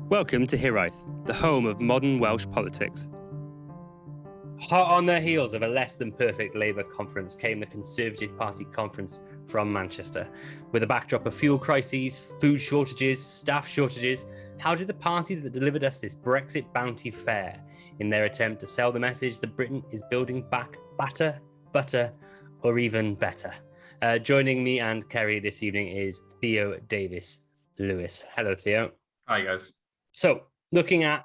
Welcome to Hiraeth, the home of modern Welsh politics. Hot on the heels of a less than perfect Labour conference came the Conservative Party conference from Manchester. With a backdrop of fuel crises, food shortages, staff shortages, how did the party that delivered us this Brexit bounty fare in their attempt to sell the message that Britain is building back batter, butter, or even better? Joining me and Kerry this evening is Theo Davies-Lewis. Hello, Theo. Hi, guys. So, looking at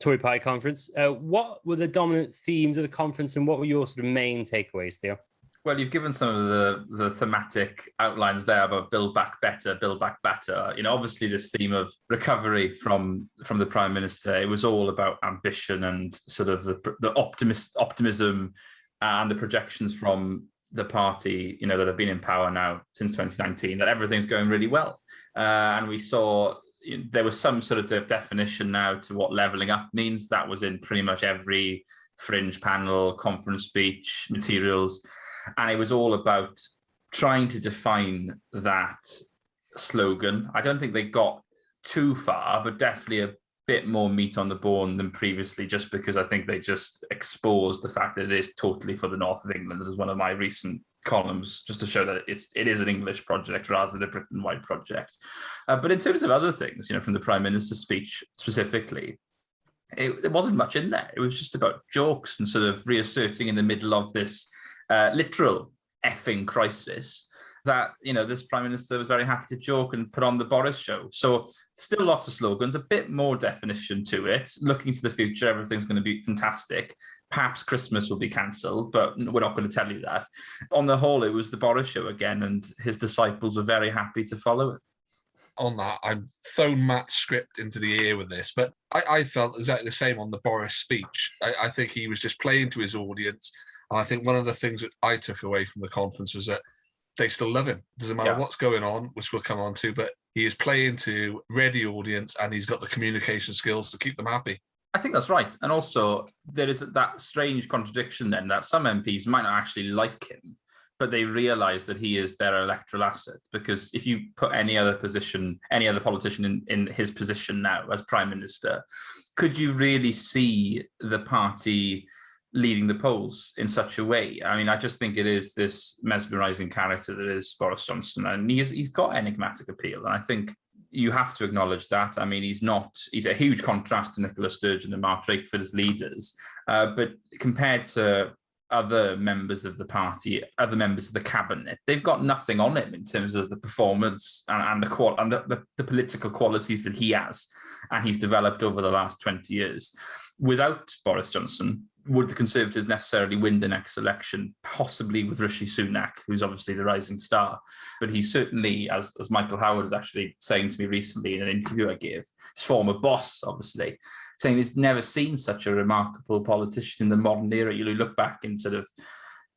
Tory Party conference, what were the dominant themes of the conference and what were your sort of main takeaways, Theo? Well, you've given some of the thematic outlines there about build back better, build back better. You know, obviously this theme of recovery from the Prime Minister, it was all about ambition and sort of the optimism and the projections from the party, you know, that have been in power now since 2019, that everything's going really well. And we saw there was some sort of definition now to what levelling up means. That was in pretty much every fringe panel, conference speech, materials. And it was all about trying to define that slogan. I don't think they got too far, but definitely a bit more meat on the bone than previously, just because I think they just exposed the fact that it is totally for the north of England. This is one of my recent columns, just to show that it is an English project rather than a Britain-wide project. But in terms of other things, you know, from the Prime Minister's speech specifically, there wasn't much in there. It was just about jokes and sort of reasserting in the middle of this literal effing crisis that, you know, this Prime Minister was very happy to joke and put on the Boris show. So still lots of slogans, a bit more definition to it. Looking to the future, everything's going to be fantastic. Perhaps Christmas will be cancelled, but we're not going to tell you that. On the whole, it was the Boris show again, and his disciples were very happy to follow it. On that, I'm thrown Matt's script into the ear with this, but I felt exactly the same on the Boris speech. I think he was just playing to his audience. And I think one of the things that I took away from the conference was that they still love him. Doesn't matter what's going on, which we'll come on to, but he is playing to ready audience and he's got the communication skills to keep them happy. I think that's right. And also there is that strange contradiction then that some MPs might not actually like him, but they realise that he is their electoral asset. Because if you put any other politician in his position now as Prime Minister, could you really see the party leading the polls in such a way? I mean, I just think it is this mesmerising character that is Boris Johnson, and he's got enigmatic appeal, and I think you have to acknowledge that. I mean, he's a huge contrast to Nicola Sturgeon and Mark Drakeford as leaders, but compared to other members of the party, other members of the cabinet, they've got nothing on him in terms of the performance and the political qualities that he has and he's developed over the last 20 years. Without Boris Johnson, would the Conservatives necessarily win the next election? Possibly with Rishi Sunak, who's obviously the rising star. But he's certainly, as Michael Howard was actually saying to me recently in an interview I gave, his former boss, obviously, saying he's never seen such a remarkable politician in the modern era. You look back in sort of,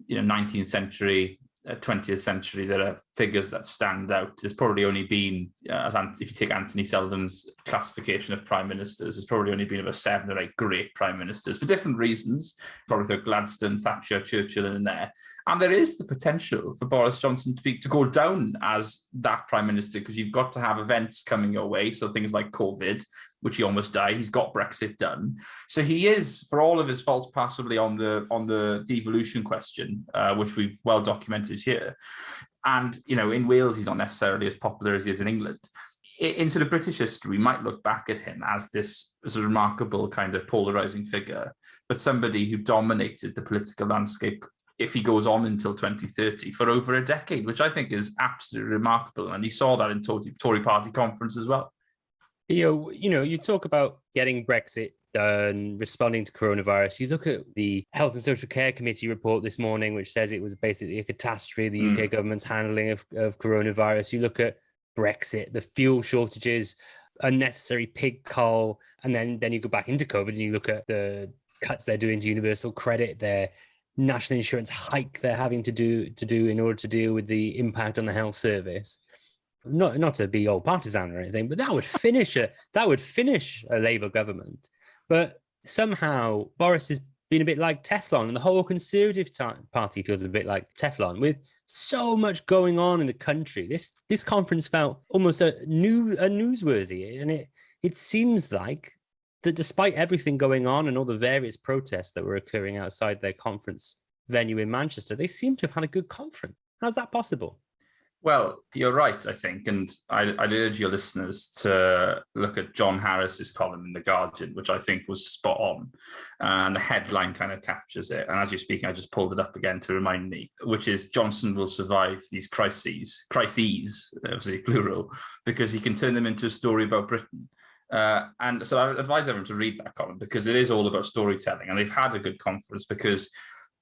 19th century, 20th century, there are figures that stand out. There's probably only been, if you take Anthony Seldon's classification of prime ministers, there's probably only been about 7 or 8 great prime ministers for different reasons. Probably through Gladstone, Thatcher, Churchill in there. And there is the potential for Boris Johnson to go down as that prime minister, because you've got to have events coming your way. So things like COVID, which he almost died. He's got Brexit done. So he is, for all of his faults, possibly on the devolution question, which we've well documented here. And, in Wales, he's not necessarily as popular as he is in England. In sort of British history, we might look back at him as a remarkable kind of polarising figure, but somebody who dominated the political landscape, if he goes on until 2030, for over a decade, which I think is absolutely remarkable. And he saw that in Tory Party conference as well. You talk about getting Brexit done, responding to coronavirus. You look at the Health and Social Care Committee report this morning, which says it was basically a catastrophe, the UK government's handling of coronavirus. You look at Brexit, the fuel shortages, unnecessary pig coal, and then you go back into COVID and you look at the cuts they're doing to universal credit, their national insurance hike they're having to do in order to deal with the impact on the health service. Not to be all partisan or anything, but that would finish a Labour government. But somehow Boris has been a bit like Teflon, and the whole Conservative Party feels a bit like Teflon, with so much going on in the country. This conference felt almost newsworthy, and it seems like that despite everything going on and all the various protests that were occurring outside their conference venue in Manchester, they seem to have had a good conference. How's that possible? Well, you're right, I think, and I'd urge your listeners to look at John Harris's column in The Guardian, which I think was spot on, and the headline kind of captures it. And as you're speaking, I just pulled it up again to remind me, which is Johnson will survive these crises, obviously plural, because he can turn them into a story about Britain. And so I would advise everyone to read that column because it is all about storytelling, and they've had a good conference because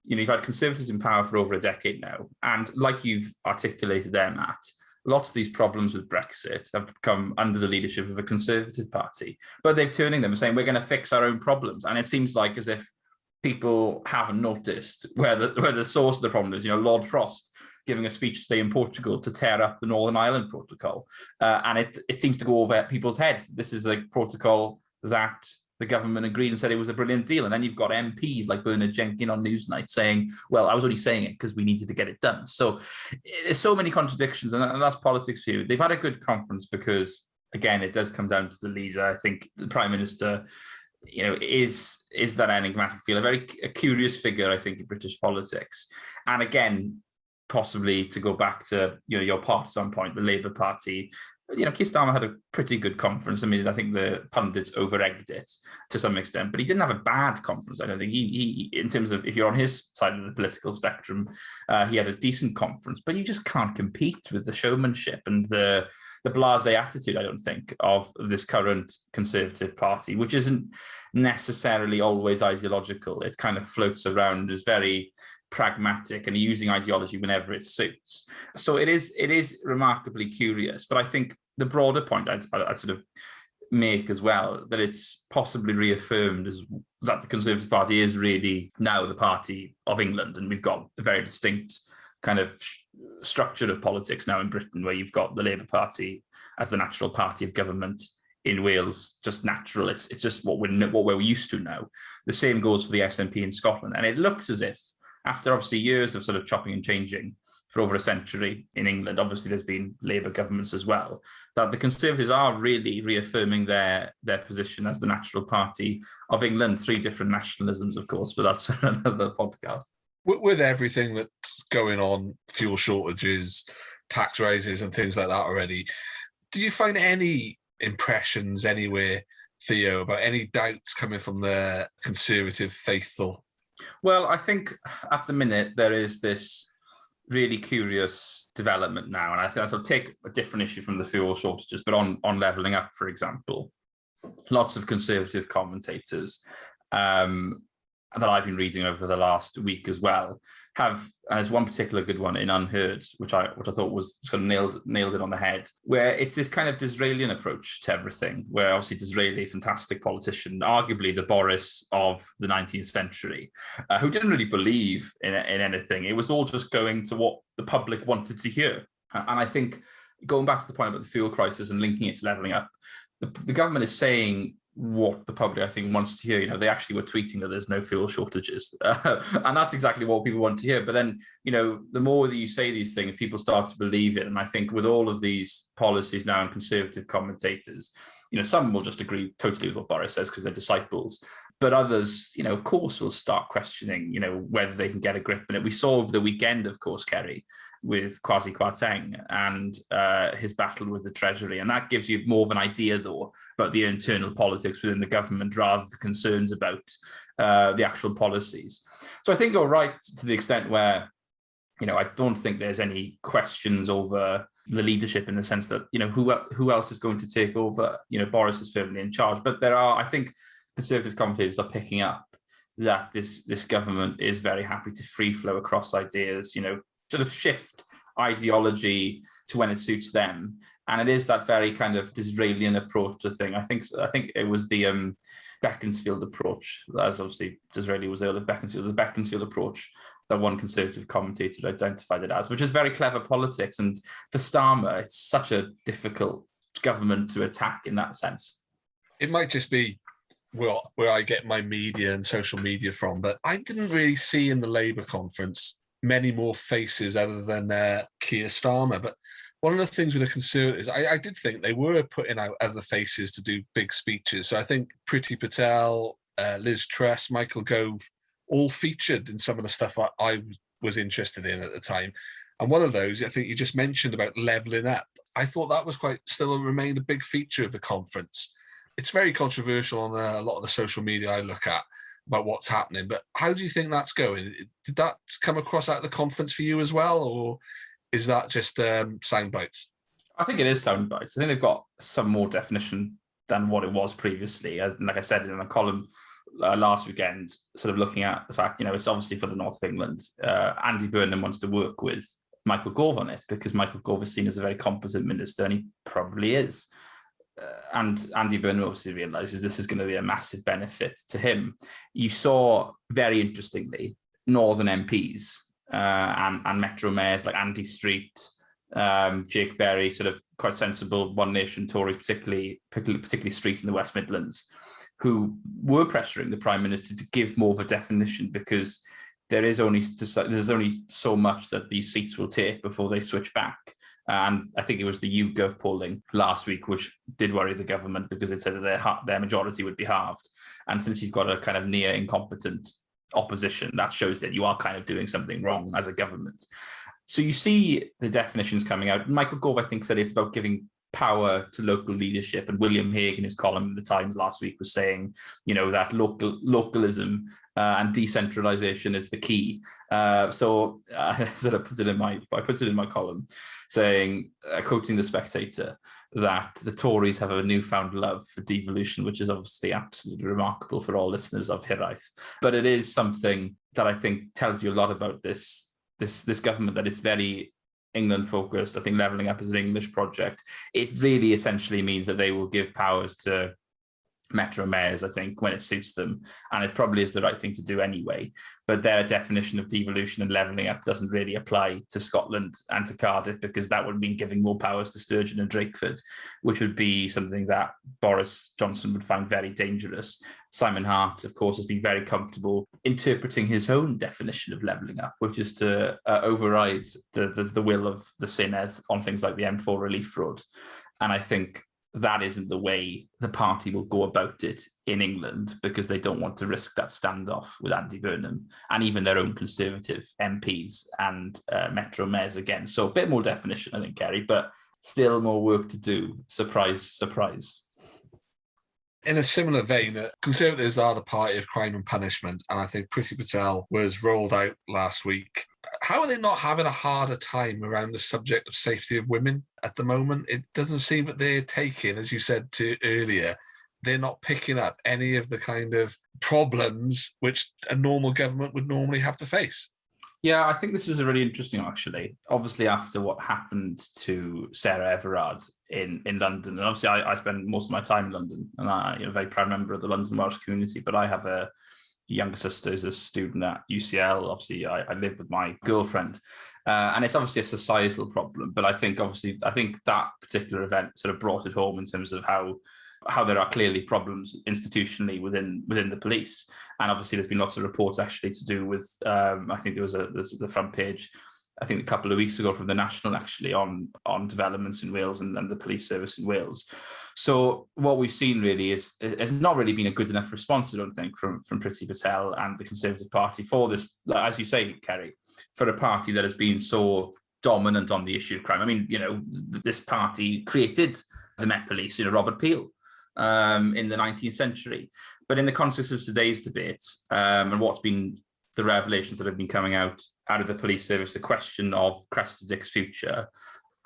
you've had Conservatives in power for over a decade now. And like you've articulated there, Matt, lots of these problems with Brexit have come under the leadership of a Conservative Party. But they're turning them and saying, we're going to fix our own problems. And it seems like as if people haven't noticed where the source of the problem is. Lord Frost giving a speech today in Portugal to tear up the Northern Ireland Protocol. And it seems to go over people's heads. This is a protocol that the government agreed and said it was a brilliant deal. And then you've got MPs like Bernard Jenkin on Newsnight saying, well, I was only saying it because we needed to get it done. So there's so many contradictions, and that's politics for you. They've had a good conference because, again, it does come down to the leader. I think the Prime Minister, is that enigmatic figure, a curious figure, I think, in British politics. And again, possibly to go back to your partisan point, the Labour Party, Keir Starmer had a pretty good conference. I mean, I think the pundits over-egged it to some extent, but he didn't have a bad conference. I don't think he in terms of if you're on his side of the political spectrum, he had a decent conference, but you just can't compete with the showmanship and the blasé attitude, I don't think, of this current Conservative Party, which isn't necessarily always ideological. It kind of floats around as very pragmatic and using ideology whenever it suits. So it is remarkably curious. But I think the broader point I'd sort of make as well, that it's possibly reaffirmed is that the Conservative Party is really now the party of England, and we've got a very distinct kind of structure of politics now in Britain, where you've got the Labour Party as the natural party of government in Wales, just natural. It's just what we're used to now. The same goes for the SNP in Scotland, and it looks as if, after obviously years of sort of chopping and changing for over a century in England, obviously there's been Labour governments as well, that the Conservatives are really reaffirming their position as the natural party of England. 3 different nationalisms, of course, but that's another podcast. With everything that's going on, fuel shortages, tax raises and things like that already, do you find any impressions anywhere, Theo, about any doubts coming from the Conservative faithful? Well, I think at the minute there is this really curious development now, and I think I'll take a different issue from the fuel shortages, but on levelling up, for example, lots of Conservative commentators that I've been reading over the last week as well have, and there's one particular good one in Unheard, which I thought was sort of nailed it on the head, where it's this kind of Disraelian approach to everything, where obviously Disraeli, fantastic politician, arguably the Boris of the 19th century, who didn't really believe in anything. It was all just going to what the public wanted to hear. And I think going back to the point about the fuel crisis and linking it to levelling up, the government is saying what the public, I think, wants to hear. They actually were tweeting that there's no fuel shortages. And that's exactly what people want to hear. But then, the more that you say these things, people start to believe it. And I think with all of these policies now and Conservative commentators, some will just agree totally with what Boris says because they're disciples. But others, of course, will start questioning, whether they can get a grip on it. We saw over the weekend, of course, Kerry, with Kwasi Kwarteng and his battle with the Treasury. And that gives you more of an idea, though, about the internal politics within the government rather than concerns about the actual policies. So I think you're right to the extent where, I don't think there's any questions over the leadership in the sense that, who else is going to take over? Boris is firmly in charge. But there are, I think, Conservative commentators are picking up that this government is very happy to free flow across ideas, sort of shift ideology to when it suits them. And it is that very kind of Disraelian approach to thing. I think it was the Beaconsfield approach, as obviously Disraeli was there, the Beaconsfield approach that one Conservative commentator identified it as, which is very clever politics. And for Starmer, it's such a difficult government to attack in that sense. It might just be where I get my media and social media from, but I didn't really see in the Labour conference many more faces other than Keir Starmer. But one of the things with the Conservatives, I did think they were putting out other faces to do big speeches. So I think Priti Patel, Liz Truss, Michael Gove, all featured in some of the stuff I was interested in at the time. And one of those, I think you just mentioned about levelling up. I thought that was still remained a big feature of the conference. It's very controversial on a lot of the social media I look at about what's happening. But how do you think that's going? Did that come across at the conference for you as well? Or is that just sound bites? I think it is sound bites. I think they've got some more definition than what it was previously. Like I said in a column last weekend, sort of looking at the fact, it's obviously for the North of England. Andy Burnham wants to work with Michael Gove on it because Michael Gove is seen as a very competent minister, and he probably is. And Andy Burnham obviously realises this is going to be a massive benefit to him. You saw, very interestingly, Northern MPs and Metro mayors like Andy Street, Jake Berry, sort of quite sensible One Nation Tories, particularly Street in the West Midlands, who were pressuring the Prime Minister to give more of a definition, because there's only so much that these seats will take before they switch back. And I think it was the YouGov polling last week, which did worry the government, because it said that their majority would be halved. And since you've got a kind of near incompetent opposition, that shows that you are kind of doing something wrong as a government. So you see the definitions coming out. Michael Gove, I think, said it's about giving power to local leadership, and William Hague in his column in the Times last week was saying, that localism and decentralization is the key. So I sort of put it in my column, saying, quoting the Spectator, that the Tories have a newfound love for devolution, which is obviously absolutely remarkable for all listeners of Hiraeth. But it is something that I think tells you a lot about this government, that it's very England focused. I think levelling up is an English project. It really essentially means that they will give powers to Metro mayors, I think, when it suits them, and it probably is the right thing to do anyway. But their definition of devolution and levelling up doesn't really apply to Scotland and to Cardiff, because that would mean giving more powers to Sturgeon and Drakeford, which would be something that Boris Johnson would find very dangerous. Simon Hart, of course, has been very comfortable interpreting his own definition of levelling up, which is to override the will of the Senedd on things like the M4 relief road. And I think that isn't the way the party will go about it in England, because they don't want to risk that standoff with Andy Burnham and even their own Conservative MPs and Metro mayors again. So a bit more definition, I think, Kerry, but still more work to do. Surprise, surprise. In a similar vein, Conservatives are the party of crime and punishment, and I think Priti Patel was rolled out last week. How are they not having a harder time around the subject of safety of women at the moment? It doesn't seem that they're taking, as you said earlier, they're not picking up any of the kind of problems which a normal government would normally have to face. Yeah, I think this is a really interesting, actually. Obviously, after what happened to Sarah Everard in London, and obviously I spend most of my time in London, and I'm a very proud member of the London Welsh community, but I have a younger sister who's a student at UCL. Obviously, I live with my girlfriend, and it's obviously a societal problem. But I think that particular event sort of brought it home in terms of how there are clearly problems institutionally within the police. And obviously, there's been lots of reports actually to do with. I think there's the front page, I think a couple of weeks ago, from the National, actually on developments in Wales and the police service in Wales. So what we've seen really is not really been a good enough response, I don't think, from Priti Patel and the Conservative Party for this, as you say, Kerry, for a party that has been so dominant on the issue of crime. I mean, this party created the Met Police, Robert Peel, in the 19th century. But in the context of today's debates, and what's been the revelations that have been coming out of the police service, the question of Cressida Dick's future,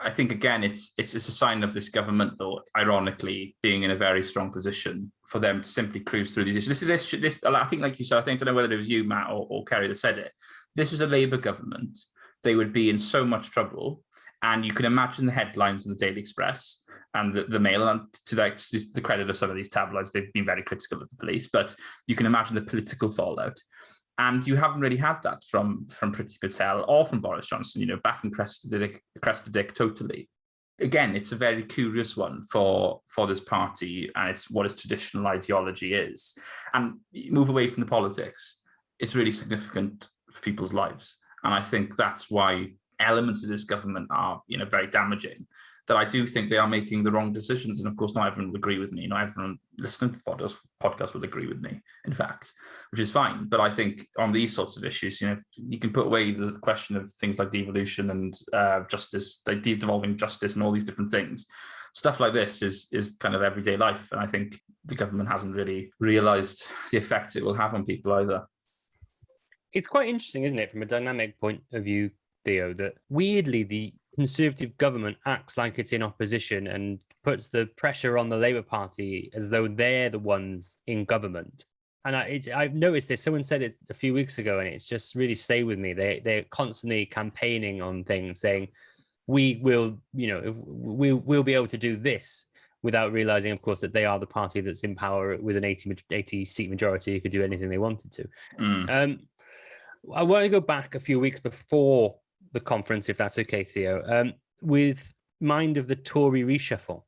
I think, again, it's a sign of this government, though, ironically, being in a very strong position for them to simply cruise through these issues. This I think, like you said, I don't know whether it was you, Matt, or Kerry that said it. This was a Labour government. They would be in so much trouble. And you can imagine the headlines in the Daily Express and the Mail, and to the credit of some of these tabloids, they've been very critical of the police, but you can imagine the political fallout. And you haven't really had that from Priti Patel or from Boris Johnson, backing Cressida Dick totally. Again, it's a very curious one for this party, and it's what its traditional ideology is. And move away from the politics, it's really significant for people's lives. And I think that's why elements of this government are, very damaging, that I do think they are making the wrong decisions. And of course, not everyone will agree with me. Not everyone listening to the podcast will agree with me, in fact, which is fine. But I think on these sorts of issues, you can put away the question of things like devolution and justice, like devolving justice and all these different things. Stuff like this is kind of everyday life. And I think the government hasn't really realised the effect it will have on people either. It's quite interesting, isn't it, from a dynamic point of view, Theo, that weirdly the Conservative government acts like it's in opposition and puts the pressure on the Labour Party as though they're the ones in government. And I've noticed this. Someone said it a few weeks ago, and it's just really stayed with me. They're constantly campaigning on things, saying we will, we'll be able to do this, without realizing, of course, that they are the party that's in power with an 80 seat majority who could do anything they wanted to. I want to go back a few weeks before the conference, if that's okay, Theo, with mind of the Tory reshuffle.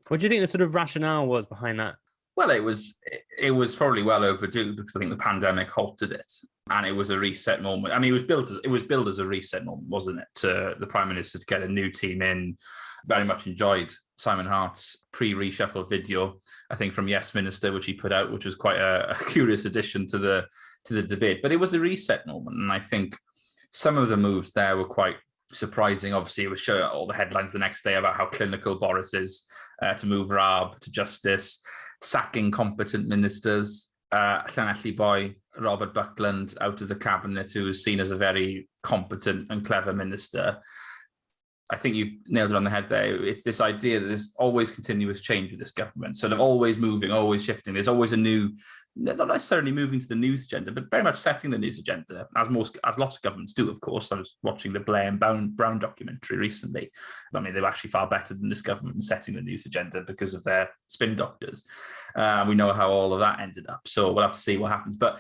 What do you think the sort of rationale was behind that? Well, it was probably well overdue, because I think the pandemic halted it, and it was a reset moment. I mean, it was billed as a reset moment, wasn't it? To the Prime Minister to get a new team in. Very much enjoyed Simon Hart's pre-reshuffle video, I think, from Yes Minister, which he put out, which was quite a curious addition to the debate. But it was a reset moment, and I think some of the moves there were quite surprising. Obviously, it was showing all the headlines the next day about how clinical Boris is to move Raab to justice, sacking competent ministers, Llanelli boy Robert Buckland out of the cabinet, who was seen as a very competent and clever minister. I think you've nailed it on the head there. It's this idea that there's always continuous change with this government, sort of always moving, always shifting. There's always a new, not necessarily moving to the news agenda, but very much setting the news agenda, as lots of governments do, of course. I was watching the Blair and Brown documentary recently. I mean, they were actually far better than this government in setting the news agenda because of their spin doctors. We know how all of that ended up, so we'll have to see what happens. But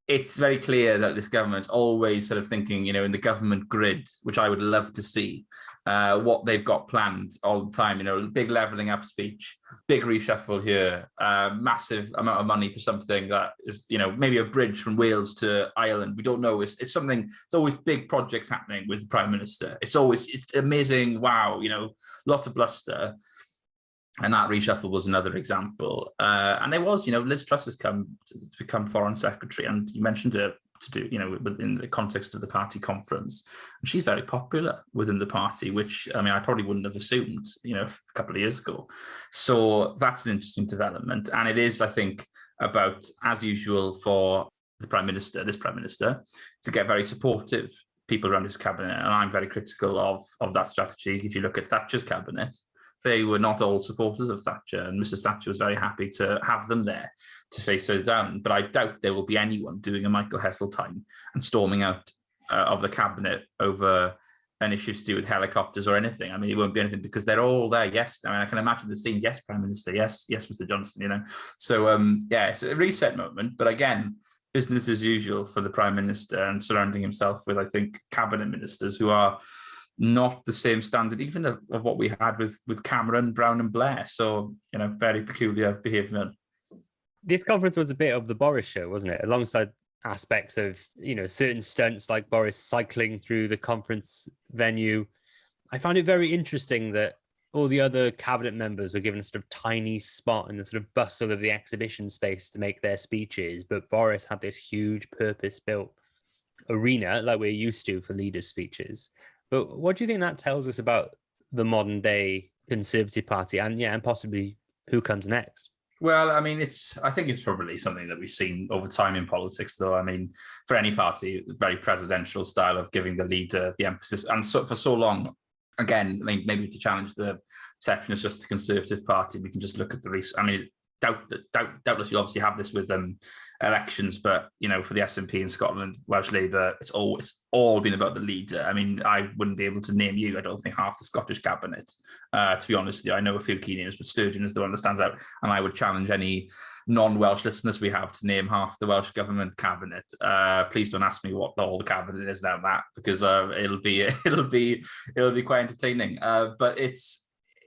it's very clear that this government's always sort of thinking, in the government grid, which I would love to see, what they've got planned all the time, big levelling up speech, big reshuffle here, massive amount of money for something that is, maybe a bridge from Wales to Ireland. We don't know. It's something, it's always big projects happening with the Prime Minister. It's amazing. Wow. Lots of bluster. And that reshuffle was another example. And there was, Liz Truss has come to become Foreign Secretary, and you mentioned her to do, within the context of the party conference. And she's very popular within the party, which, I probably wouldn't have assumed, a couple of years ago. So that's an interesting development. And it is, I think, about, as usual for this Prime Minister, to get very supportive people around his cabinet. And I'm very critical of that strategy. If you look at Thatcher's cabinet, they were not all supporters of Thatcher, and Mrs. Thatcher was very happy to have them there to face her down. But I doubt there will be anyone doing a Michael Heseltine and storming out of the cabinet over an issue to do with helicopters or anything. It won't be anything because they're all there. Yes, I can imagine the scenes. Yes, Prime Minister. Yes, Mr. Johnson. So it's a reset moment. But again, business as usual for the Prime Minister, and surrounding himself with, I think, cabinet ministers who are not the same standard even of what we had with Cameron, Brown and Blair. So, very peculiar behaviour. This conference was a bit of the Boris show, wasn't it? Alongside aspects of, certain stunts like Boris cycling through the conference venue. I found it very interesting that all the other cabinet members were given a sort of tiny spot in the sort of bustle of the exhibition space to make their speeches. But Boris had this huge purpose-built arena like we're used to for leaders' speeches. But what do you think that tells us about the modern day Conservative Party and possibly who comes next? Well, I think it's probably something that we've seen over time in politics, though. For any party, very presidential style of giving the leader the emphasis. And so for so long, again, maybe to challenge the perception it's just the Conservative Party, we can just look at the recent. Doubtless you'll obviously have this with elections, but for the SNP in Scotland, Welsh Labour, it's all been about the leader. I wouldn't be able to name you, I don't think, half the Scottish cabinet, to be honest with you. I know a few key names, but Sturgeon is the one that stands out, and I would challenge any non-Welsh listeners we have to name half the Welsh government cabinet. Please don't ask me what all the cabinet is now, Matt, because it'll be quite entertaining. But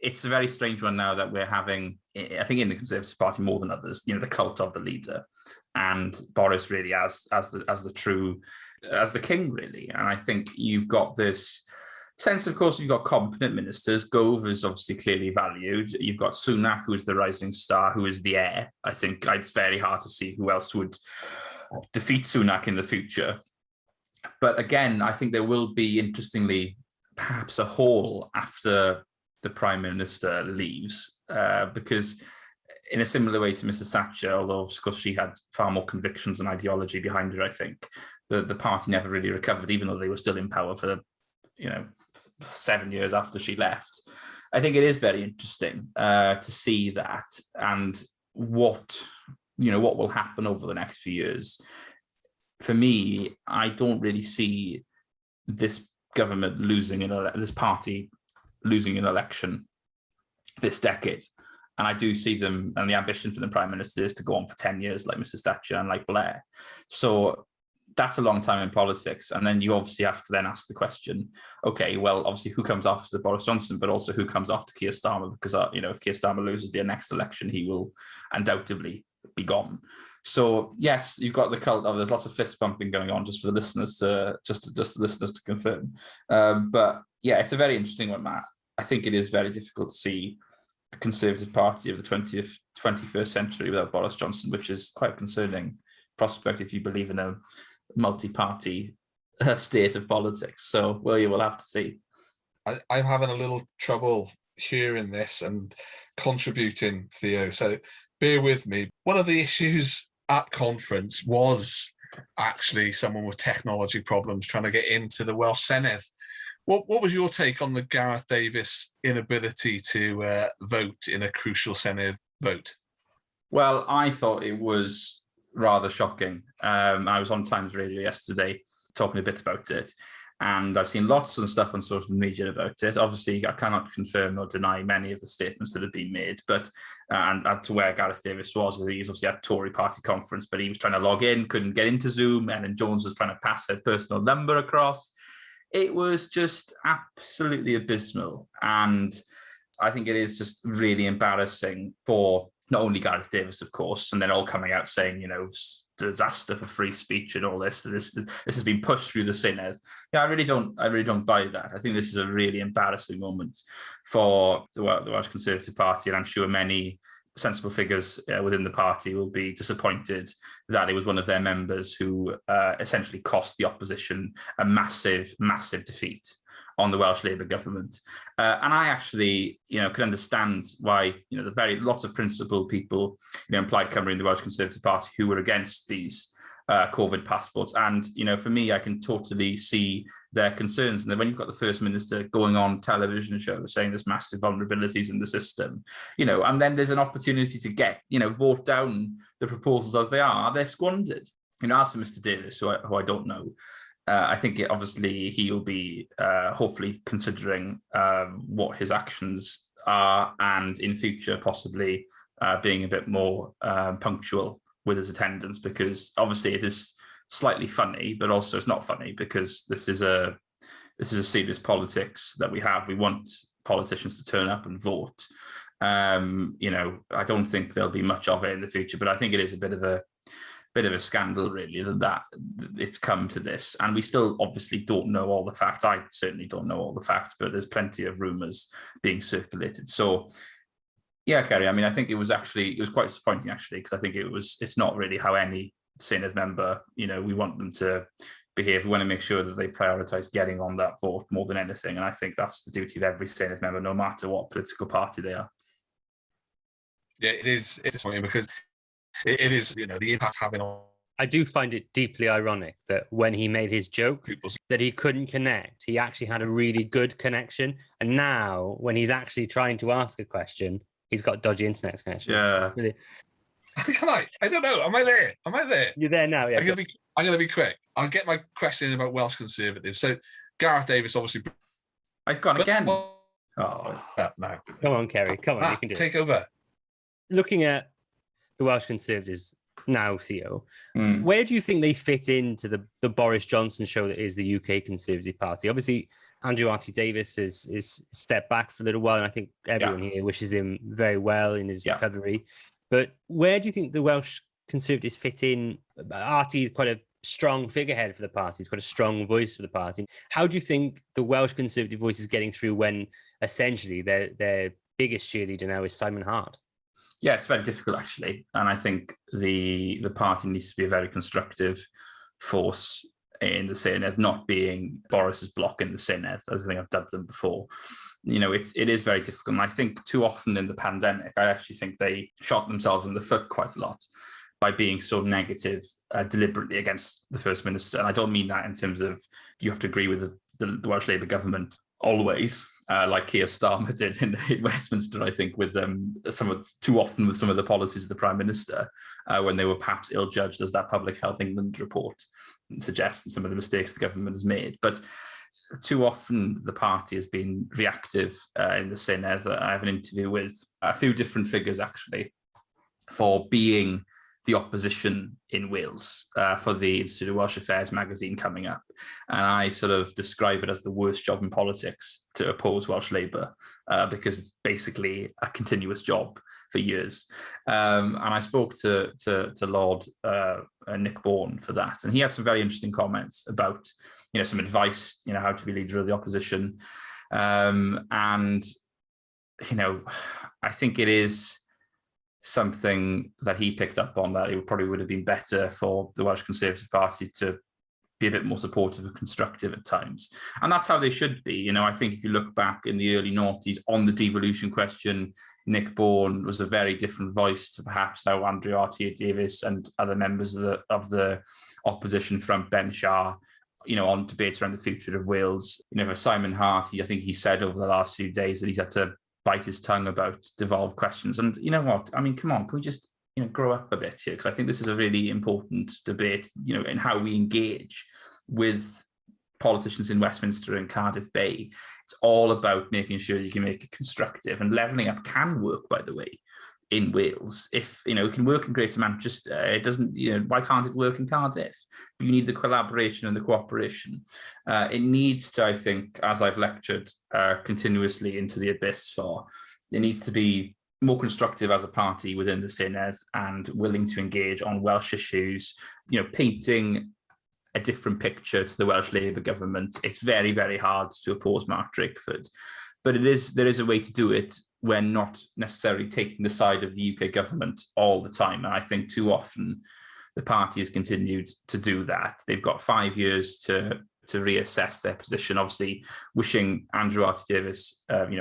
it's a very strange one now that we're having, I think, in the Conservative Party more than others, the cult of the leader, and Boris really as the king, really. And I think you've got this sense, of course, you've got competent ministers. Gove is obviously clearly valued. You've got Sunak, who is the rising star, who is the heir. I think it's very hard to see who else would defeat Sunak in the future. But again, I think there will be, interestingly, perhaps a hole after the Prime Minister leaves, because in a similar way to Mrs. Thatcher, although of course she had far more convictions and ideology behind her, I think the party never really recovered, even though they were still in power for 7 years after she left. I think it is very interesting to see that, and what will happen over the next few years. For me, I don't really see this government this party losing an election this decade. And I do see them, and the ambition for the Prime Minister is to go on for 10 years like Mrs. Thatcher and like Blair. So that's a long time in politics. And then you obviously have to then ask the question, okay, well, obviously who comes after Boris Johnson, but also who comes after Keir Starmer? Because, if Keir Starmer loses the next election, he will undoubtedly be gone. So yes, you've got the cult of, there's lots of fist bumping going on, just for the listeners to confirm. But yeah, it's a very interesting one, Matt. I think it is very difficult to see a Conservative Party of the 21st century without Boris Johnson, which is quite a concerning prospect if you believe in a multi-party state of politics. So, well, you will have to see. I'm having a little trouble hearing this and contributing, Theo. So bear with me. One of the issues at conference was actually someone with technology problems trying to get into the Welsh Senedd. What was your take on the Gareth Davies inability to vote in a crucial Senedd vote? Well, I thought it was rather shocking. I was on Times Radio yesterday talking a bit about it, and I've seen lots of stuff on social media about it. Obviously, I cannot confirm or deny many of the statements that have been made, but and as to where Gareth Davies was, he was obviously at Tory party conference, but he was trying to log in, couldn't get into Zoom, and then Jones was trying to pass her personal number across. It was just absolutely abysmal, and I think it is just really embarrassing for not only Gareth Davies, of course, and then all coming out saying, disaster for free speech and all this. This has been pushed through the Senedd. Yeah, I really don't buy that. I think this is a really embarrassing moment for the Welsh Conservative Party, and I'm sure many sensible figures within the party will be disappointed that it was one of their members who essentially cost the opposition a massive defeat on the Welsh Labour government. And I actually, could understand why, lots of principled people, Plaid Cymru in the Welsh Conservative Party who were against these COVID passports. And, for me, I can totally see their concerns. And then when you've got the First Minister going on television shows saying there's massive vulnerabilities in the system, and then there's an opportunity to get, vote down the proposals as they are, they're squandered. As for Mr. Davies, who I don't know, I think obviously he'll be hopefully considering what his actions are, and in future possibly being a bit more punctual with his attendance, because obviously it is slightly funny, but also it's not funny because this is a serious politics that we have. We want politicians to turn up and vote. I don't think there'll be much of it in the future, but I think it is a bit of a scandal, really, that it's come to this. And we still obviously don't know all the facts. I certainly don't know all the facts, but there's plenty of rumours being circulated. So, yeah, Kerry, I think it was quite disappointing, actually, because I think it's not really how any Senedd member, we want them to behave. We want to make sure that they prioritise getting on that vote more than anything. And I think that's the duty of every Senedd member, no matter what political party they are. Yeah, it's disappointing because it is, the impact having on. I do find it deeply ironic that when he made his joke that he couldn't connect, he actually had a really good connection. And now when he's actually trying to ask a question, he's got dodgy internet connection. Yeah. Really. I don't know. Am I there? You're there now, yeah. I'm going to be quick. I'll get my question about Welsh Conservatives. So Gareth Davies obviously. He's gone again. No. Come on, Kerry. Come on, you can do take it. over. Looking at the Welsh Conservatives now, Theo, where do you think they fit into the Boris Johnson show that is the UK Conservative Party? Obviously, Andrew Davies is stepped back for a little while, and I think everyone here wishes him very well in his recovery. But where do you think the Welsh Conservatives fit in? Artie is quite a strong figurehead for the party. He's got a strong voice for the party. How do you think the Welsh Conservative voice is getting through when essentially their biggest cheerleader now is Simon Hart? Yeah, it's very difficult actually, and I think the party needs to be a very constructive force in the Senedd, not being Boris's block in the Senedd, as I think I've dubbed them before. It is very difficult, and I think too often in the pandemic, I actually think they shot themselves in the foot quite a lot by being so negative deliberately against the First Minister. And I don't mean that in terms of you have to agree with the Welsh Labour government always, like Keir Starmer did in Westminster, I think, with too often with some of the policies of the Prime Minister, when they were perhaps ill-judged, as that Public Health England report suggests, and some of the mistakes the government has made. But too often the party has been reactive in the Senedd. I have an interview with a few different figures, actually, for being the opposition in Wales for the Institute of Welsh Affairs magazine coming up. And I sort of describe it as the worst job in politics to oppose Welsh Labour, because it's basically a continuous job for years. And I spoke to Lord Nick Bourne for that. And he had some very interesting comments about, some advice, how to be leader of the opposition. And, I think it is something that he picked up on, that it probably would have been better for the Welsh Conservative Party to be a bit more supportive and constructive at times. And that's how they should be. I think if you look back in the early noughties on the devolution question, Nick Bourne was a very different voice to perhaps how Andrew Davies and other members of the opposition front bench are, on debates around the future of Wales. For Simon Hart, I think he said over the last few days that he's had to bite his tongue about devolved questions. And you know what? I mean, come on, can we just grow up a bit here? Because I think this is a really important debate, in how we engage with politicians in Westminster and Cardiff Bay. It's all about making sure you can make it constructive, and levelling up can work, by the way, in Wales. If it can work in Greater Manchester, it doesn't. Why can't it work in Cardiff? You need the collaboration and the cooperation. It needs to, I think, as I've lectured continuously into the abyss for, it needs to be more constructive as a party within the Senedd and willing to engage on Welsh issues. Painting a different picture to the Welsh Labour government. It's very, very hard to oppose Mark Drakeford, but there is a way to do it when not necessarily taking the side of the UK government all the time. And I think too often the party has continued to do that. They've got 5 years to reassess their position. Obviously, wishing Andrew Davies,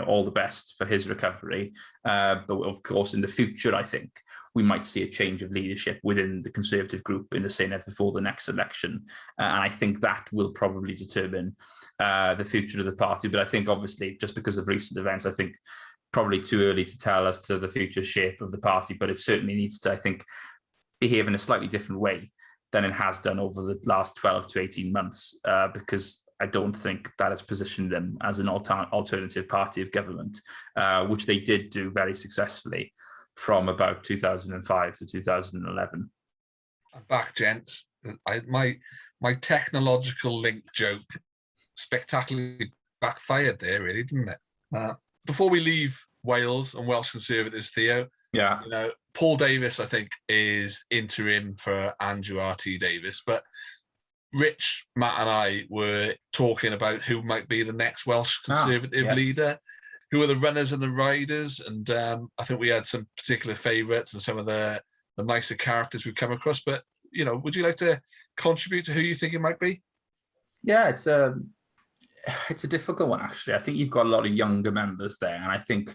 all the best for his recovery. But of course, in the future, I think we might see a change of leadership within the Conservative group in the Senedd before the next election. And I think that will probably determine the future of the party. But I think, obviously, just because of recent events, I think probably too early to tell as to the future shape of the party. But it certainly needs to, I think, behave in a slightly different way than it has done over the last 12 to 18 months, because I don't think that has positioned them as an alternative party of government, which they did do very successfully from about 2005 to 2011. I'm back, gents. My technological link joke spectacularly backfired there, really, didn't it? Before we leave Wales and Welsh Conservatives, Theo, Paul Davies, I think, is interim for Andrew Davies, but Rich, Matt and I were talking about who might be the next Welsh Conservative leader, who are the runners and the riders, and I think we had some particular favourites and some of the nicer characters we've come across, but, would you like to contribute to who you think it might be? Yeah, it's a difficult one, actually. I think you've got a lot of younger members there, and I think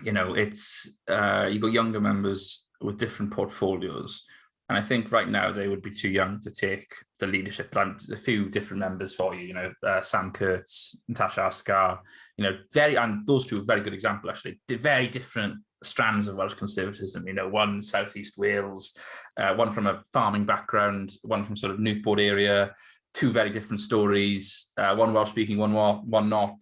it's you've got younger members with different portfolios, and I think right now they would be too young to take the leadership. But a few different members for you, Sam Kurtz, Natasha Asghar, and those two are a very good example, actually. Very different strands of Welsh conservatism. One Southeast Wales, one from a farming background, one from sort of Newport area. Two very different stories. One Welsh speaking, one not.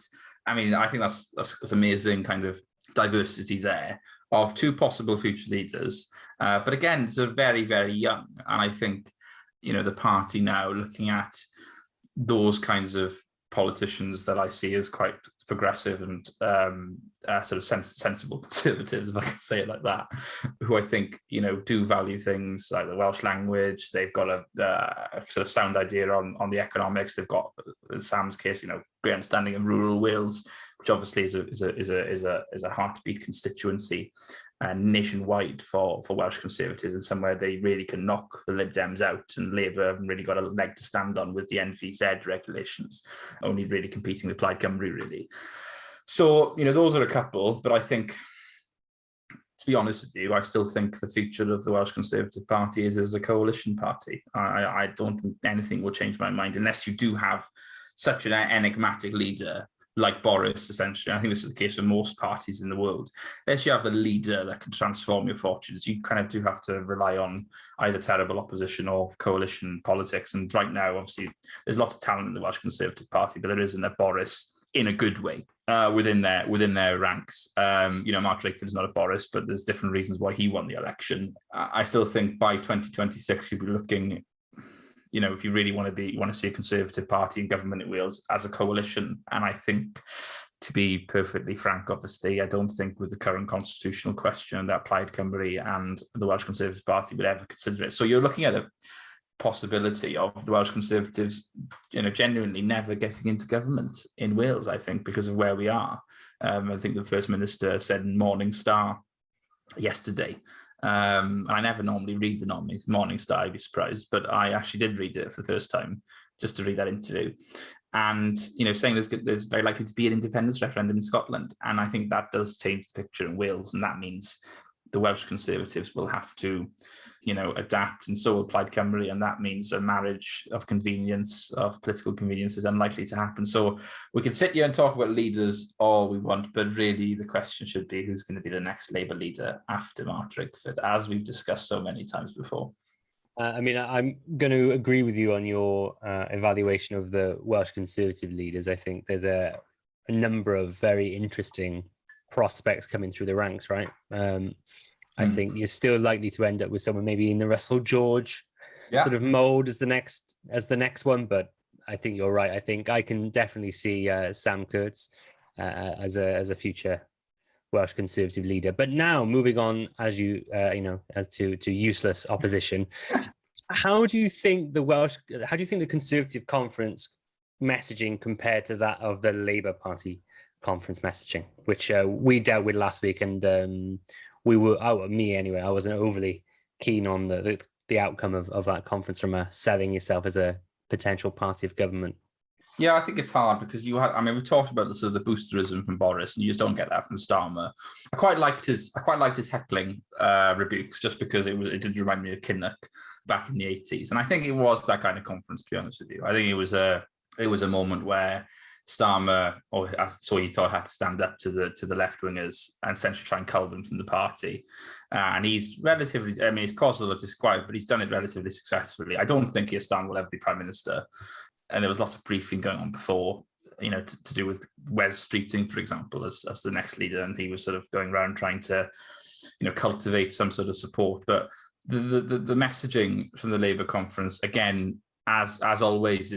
I mean, I think that's amazing kind of diversity there of two possible future leaders. But again, they're very, very young. And I think, the party now looking at those kinds of politicians that I see as quite progressive and sort of sensible conservatives, if I can say it like that, who I think, do value things like the Welsh language. They've got a sort of sound idea on the economics. They've got, in Sam's case, great understanding of rural Wales, which obviously is a heartbeat constituency nationwide for Welsh Conservatives, and somewhere they really can knock the Lib Dems out, and Labour haven't really got a leg to stand on with the NVZ regulations, only really competing with Plaid Cymru, really. So, those are a couple, but I think, to be honest with you, I still think the future of the Welsh Conservative Party is as a coalition party. I don't think anything will change my mind unless you do have such an enigmatic leader like Boris, essentially. I think this is the case for most parties in the world. Unless you have the leader that can transform your fortunes, you kind of do have to rely on either terrible opposition or coalition politics. And right now, obviously, there's lots of talent in the Welsh Conservative Party, but there isn't a Boris in a good way within their ranks. Mark Drakeford's not a Boris, but there's different reasons why he won the election. I still think by 2026, you'll be looking, if you really want to see a Conservative Party in government in Wales as a coalition. And I think, to be perfectly frank, obviously, I don't think with the current constitutional question that Plaid Cymru and the Welsh Conservative Party would ever consider it. So you're looking at a possibility of the Welsh Conservatives, genuinely never getting into government in Wales, I think, because of where we are. I think the First Minister said in Morning Star yesterday, I never normally read the Morning Star, I'd be surprised, but I actually did read it for the first time, just to read that interview. And, saying there's very likely to be an independence referendum in Scotland. And I think that does change the picture in Wales. And that means the Welsh Conservatives will have to, adapt, and so will Plaid Cymru. And that means a marriage of convenience, of political convenience, is unlikely to happen. So we can sit here and talk about leaders all we want, but really the question should be who's going to be the next Labour leader after Mark Drakeford, as we've discussed so many times before. I'm going to agree with you on your evaluation of the Welsh Conservative leaders. I think there's a number of very interesting prospects coming through the ranks, right? I think you're still likely to end up with someone maybe in the Russell George sort of mold as the next one, but I think you're right. I think I can definitely see Sam Kurtz as a future Welsh Conservative leader. But now moving on, as as to useless opposition, how do you think the Conservative Conference messaging compared to that of the Labour Party conference messaging, which we dealt with last week, and me anyway, I wasn't overly keen on the outcome of that conference from selling yourself as a potential party of government. Yeah, I think it's hard because we talked about the sort of the boosterism from Boris, and you just don't get that from Starmer. I quite liked his heckling rebukes, just because it did remind me of Kinnock back in the 80s, and I think it was that kind of conference, to be honest with you. I think it was a moment where Starmer, so he thought, had to stand up to the left wingers and essentially try and cull them from the party. And he's relatively, he's caused a lot of disquiet, but he's done it relatively successfully. I don't think Keir Starmer will ever be Prime Minister. And there was lots of briefing going on before, to do with Wes Streeting, for example, as the next leader. And he was sort of going around trying to, cultivate some sort of support. But the messaging from the Labour conference, again, as always,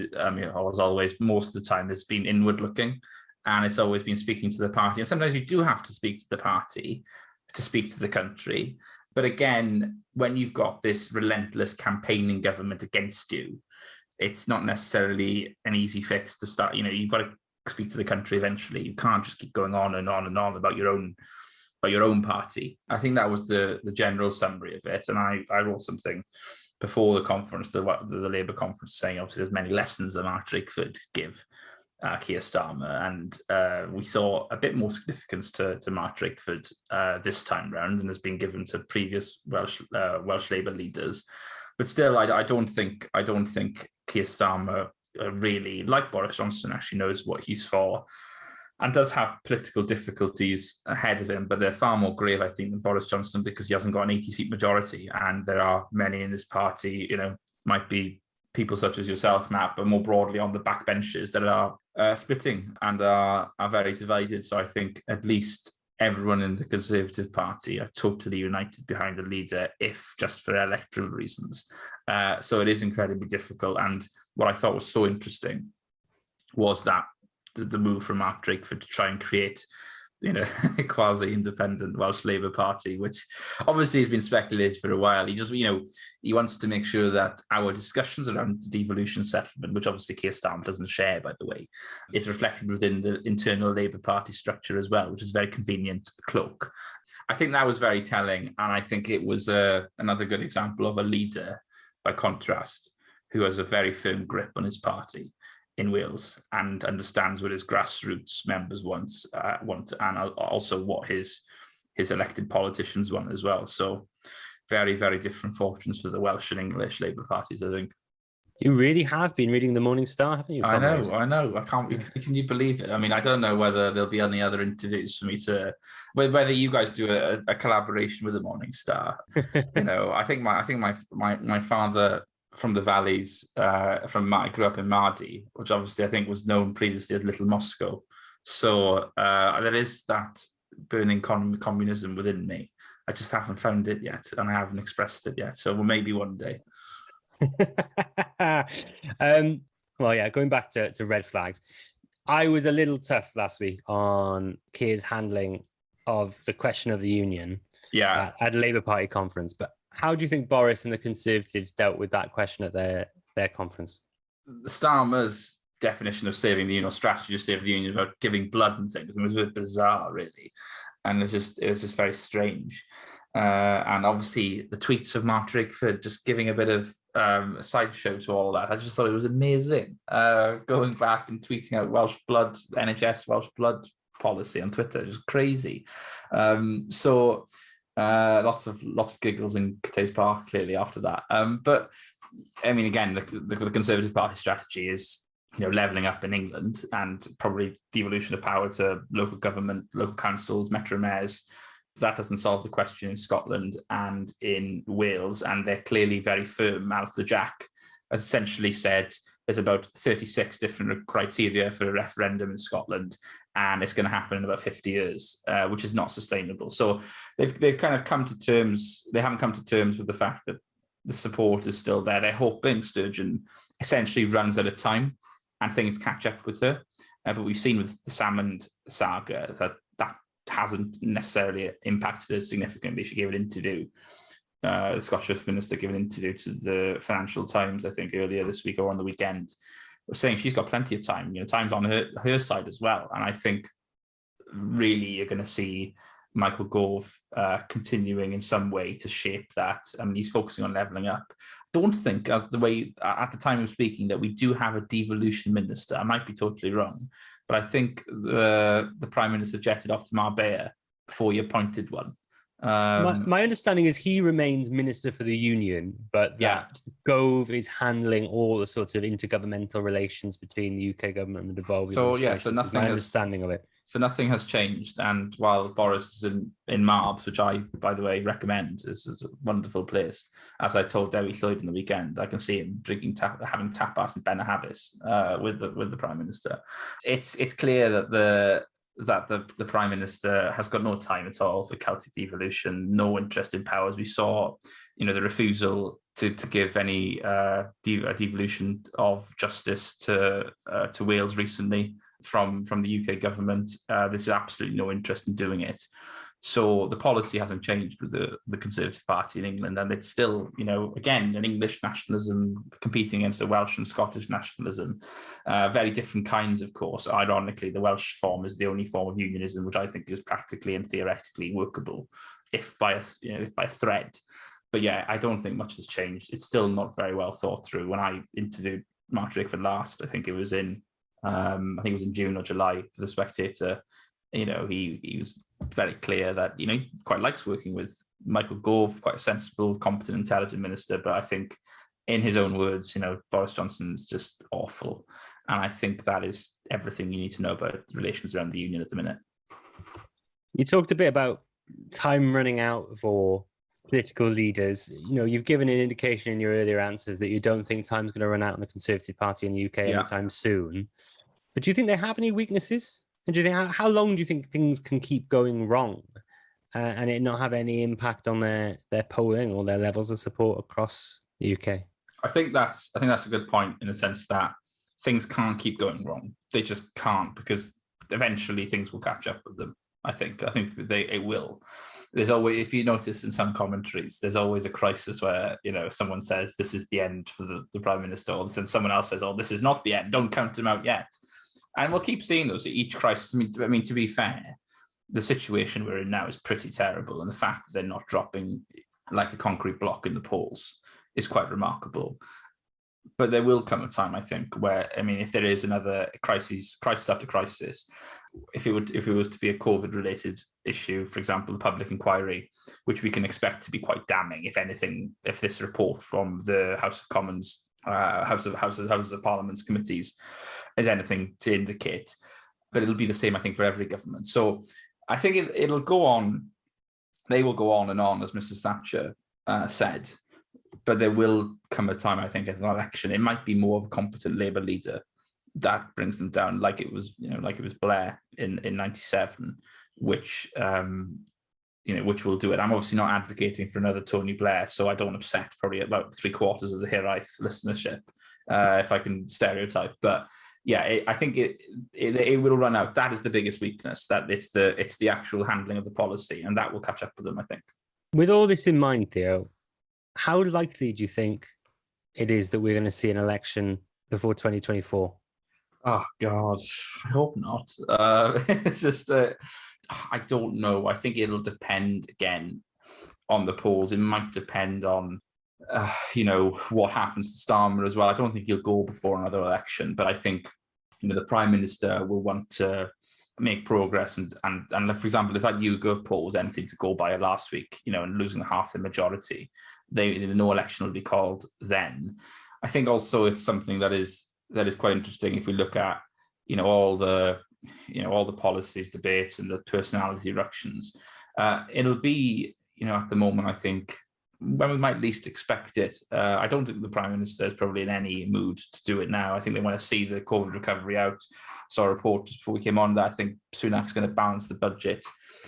most of the time, has been inward looking, and it's always been speaking to the party. And sometimes you do have to speak to the party to speak to the country. But again, when you've got this relentless campaigning government against you, it's not necessarily an easy fix to start. You've got to speak to the country eventually. You can't just keep going on and on and on about your own party. I think that was the general summary of it. And I wrote something before the conference, the Labour conference, saying obviously there's many lessons that Mark Drakeford give Keir Starmer, and we saw a bit more significance to Mark Drakeford this time round than has been given to previous Welsh Labour leaders. But still, I don't think Keir Starmer really, like Boris Johnson, actually knows what he's for, and does have political difficulties ahead of him, but they're far more grave, I think, than Boris Johnson, because he hasn't got an 80-seat majority, and there are many in his party, might be people such as yourself, Matt, but more broadly on the backbenches that are splitting and are very divided. So I think at least everyone in the Conservative Party are totally united behind the leader, if just for electoral reasons. So it is incredibly difficult. And what I thought was so interesting was that the move from Mark Drakeford to try and create, a quasi-independent Welsh Labour Party, which obviously has been speculated for a while. He just, he wants to make sure that our discussions around the devolution settlement, which obviously Keir Starmer doesn't share, by the way, is reflected within the internal Labour Party structure as well, which is a very convenient cloak. I think that was very telling, and I think it was another good example of a leader, by contrast, who has a very firm grip on his party in Wales and understands what his grassroots members want, and also what his elected politicians want as well. So very, very different fortunes for the Welsh and English Labour parties, I think. You really have been reading the Morning Star, haven't you, comrade? I know. I can't. Can you believe it? I mean, I don't know whether there'll be any other interviews for me to, whether you guys do a collaboration with the Morning Star. I think my father from the valleys, I grew up in Mardy, which obviously I think was known previously as Little Moscow. So there is that burning communism within me. I just haven't found it yet, and I haven't expressed it yet. So maybe one day. Well, yeah, going back to red flags, I was a little tough last week on Keir's handling of the question of the union at a Labour Party conference. But how do you think Boris and the Conservatives dealt with that question at their conference? Starmer's definition of saving the union, or strategy to save the union, about giving blood and things, it was a bit bizarre, really, and it was just very strange. And obviously the tweets of Mark Drakeford just giving a bit of a sideshow to all that. I just thought it was amazing. Going back and tweeting out Welsh blood, NHS Welsh blood policy on Twitter, just crazy. So lots of giggles in Cathays Park clearly after that. But I mean, again, the Conservative Party strategy is levelling up in England and probably devolution of power to local government, local councils, metro mayors. That doesn't solve the question in Scotland and in Wales, and they're clearly very firm. Alistair Jack has essentially said there's about 36 different criteria for a referendum in Scotland, and it's going to happen in about 50 years, which is not sustainable. So they've kind of come to terms. They haven't come to terms with the fact that the support is still there. They're hoping Sturgeon essentially runs out of time and things catch up with her. But we've seen with the Salmond saga that hasn't necessarily impacted her significantly. She gave an interview, the Scottish Minister gave an interview to the Financial Times, I think earlier this week or on the weekend, saying she's got plenty of time. Time's on her side as well. And I think really you're going to see Michael Gove continuing in some way to shape that. I mean, he's focusing on levelling up. Don't think, as the way at the time of speaking, that we do have a devolution minister. I might be totally wrong, but I think the Prime Minister jetted off to Marbella before he appointed one. My understanding is he remains Minister for the Union, but that Gove is handling all the sorts of intergovernmental relations between the UK government and the devolved administrations. So nothing. My understanding of it. So nothing has changed. And while Boris is in Marbs, which I, by the way, recommend, is a wonderful place. As I told Davies-Lewis in the weekend, I can see him having tapas in Benahavis with the Prime Minister. It's clear that the Prime Minister has got no time at all for Celtic devolution, no interest in powers. We saw, the refusal to give any devolution of justice to Wales recently from the UK government. There's absolutely no interest in doing it. So the policy hasn't changed with the Conservative Party in England, and it's still, again, an English nationalism competing against a Welsh and Scottish nationalism. Very different kinds, of course. Ironically, the Welsh form is the only form of unionism which I think is practically and theoretically workable, if by a thread. But yeah, I don't think much has changed. It's still not very well thought through. When I interviewed Mark Drakeford last, I think it was in June or July for The Spectator. He was very clear that he quite likes working with Michael Gove, quite a sensible, competent, intelligent minister. But I think, in his own words, Boris Johnson's just awful, and I think that is everything you need to know about relations around the union at the minute. You talked a bit about time running out for political leaders. You've given an indication in your earlier answers that you don't think time's going to run out in the Conservative Party in the UK anytime soon. But do you think they have any weaknesses? And do you think how long do you think things can keep going wrong and it not have any impact on their polling or their levels of support across the UK? I think that's a good point, in the sense that things can't keep going wrong. They just can't, because eventually things will catch up with them. I think it will. There's always, if you notice in some commentaries, there's always a crisis where, someone says this is the end for the Prime Minister, or then someone else says, oh, this is not the end, don't count him out yet. And we'll keep seeing those at each crisis. I mean, to be fair, the situation we're in now is pretty terrible, and the fact that they're not dropping like a concrete block in the polls is quite remarkable. But there will come a time, I think, where, if there is another crisis after crisis, if it was to be a COVID-related issue, for example, the public inquiry, which we can expect to be quite damning, if anything, if this report from the House of Commons, Houses of Parliament's committees is anything to indicate. But it'll be the same, I think, for every government. So I think it'll go on. They will go on and on, as Mrs. Thatcher said. But there will come a time, I think, at an election, it might be more of a competent Labour leader that brings them down, like it was Blair in 97, which will do it. I'm obviously not advocating for another Tony Blair, so I don't upset probably about 3/4 of the Hiraeth listenership, if I can stereotype. But yeah, I think it will run out. That is the biggest weakness, that it's the actual handling of the policy, and that will catch up with them, I think. With all this in mind, Theo, how likely do you think it is that we're going to see an election before 2024? Oh, God, I hope not. It's just, I don't know. I think it'll depend, again, on the polls. It might depend on, what happens to Starmer as well. I don't think he'll go before another election, but I think, the Prime Minister will want to make progress. And for example, if that YouGov poll was anything to go by last week, and losing half the majority, no election will be called then. I think also it's something that is quite interesting if we look at, all the policies, debates, and the personality eruptions. It'll be, at the moment, I think, when we might least expect it. I don't think the Prime Minister is probably in any mood to do it now. I think they want to see the COVID recovery out. Saw a report just before we came on that I think Sunak's going to balance the budget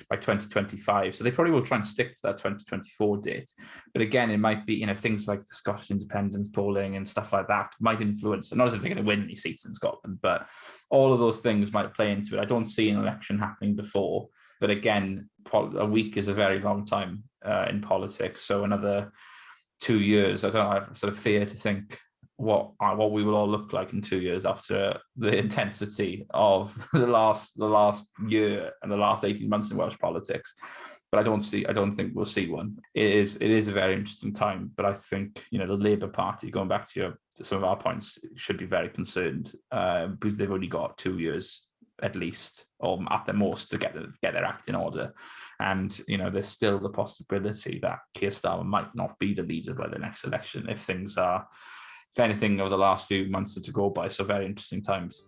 by 2025. So they probably will try and stick to that 2024 date. But again, it might be, things like the Scottish independence polling and stuff like that might influence. Not as if they're going to win any seats in Scotland, but all of those things might play into it. I don't see an election happening before. But again, a week is a very long time in politics. So another 2 years, I don't know, I sort of fear to think what we will all look like in 2 years after the intensity of the last year and the last 18 months in Welsh politics. But I don't think we'll see one. It is a very interesting time, but I think, the Labour Party, going back to some of our points, should be very concerned because they've only got 2 years at least, or at the most, to get their act in order. And, there's still the possibility that Keir Starmer might not be the leader by the next election if anything, over the last few months to go by. So very interesting times.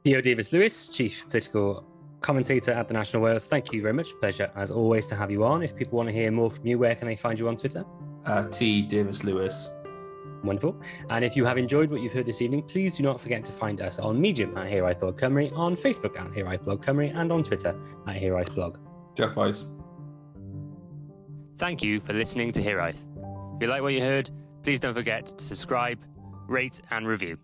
Theo Davies-Lewis, Chief Political Commentator at the National Wales. Thank you very much. Pleasure, as always, to have you on. If people want to hear more from you, where can they find you on Twitter? T Davies-Lewis. Wonderful. And if you have enjoyed what you've heard this evening, please do not forget to find us on Medium at Here I Blog Cymru, on Facebook at Here I Blog Cymru, and on Twitter at Here I Blog. Jeff Wise. Thank you for listening to Hiraeth. If you like what you heard, please don't forget to subscribe, rate, and review.